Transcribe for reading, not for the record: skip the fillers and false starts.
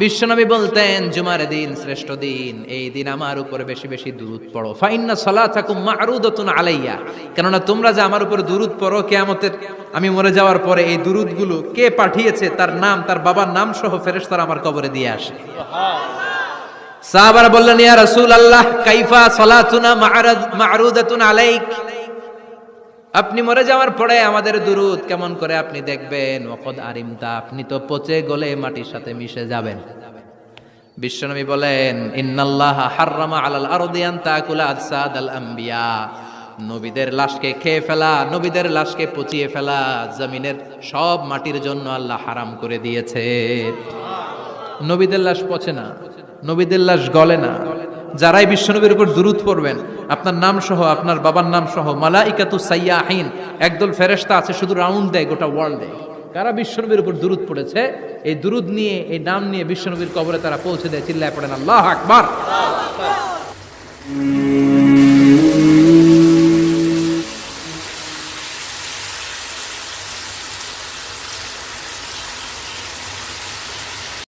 বিশ্বনবী বলতেন জুমার দিন শ্রেষ্ঠ দিন, এই দিন আমার উপরে বেশি বেশি দুরূদ পড়ো। ফাইন্না সালাতাকুম মা'রুদাতুন আলাইয়া, কেননা তোমরা যে আমার উপরে দুরূদ পড়ো, কিয়ামতের আমি মরে যাওয়ার পরে এই দুরূদগুলো কে পাঠিয়েছে তার নাম, তার বাবার নাম সহ ফেরেশতারা আমার কবরে দিয়ে আসে। সাহাবারা বললেন ইয়া রাসূলুল্লাহ কাইফা সালাতুনা মা'রুদাতুন আলাইক, আপনি মরে যাওয়ার পরে আমাদের দুরূদ কেমন করে আপনি দেখবেন? ওয়াকাদ আরিমতা, আপনি তো পচে গলে মাটির সাথে মিশে যাবেন। বিশ্বনবী বলেন ইন্নাল্লাহা হাররামা আলাল আরদি আন তাকুলা আজসাদাল আম্বিয়া, নবীদের লাশকে খেয়ে ফেলা, নবীদের লাশকে পচিয়ে ফেলা জমিনের সব মাটির জন্য আল্লাহ হারাম করে দিয়েছে। নবীদের লাশ পচে না, নবীদের লাশ গলে না। যারাই বিশ্বনবীর উপর দুরূদ পড়বেন, আপনার নাম সহ, আপনার বাবার নাম সহ, মালাইকাতু সাইয়াহিন, একদল ফেরেশতা আছে শুধু রাউন্ড দেয় গোটা ওয়ার্ল্ডে। কারা বিশ্বনবীর উপর দুরূদ পড়েছে, এই দুরূদ নিয়ে, এই নাম নিয়ে বিশ্বনবীর কবরে তারা পৌঁছে দেয়। চিল্লায় পড়েন আল্লাহু আকবার।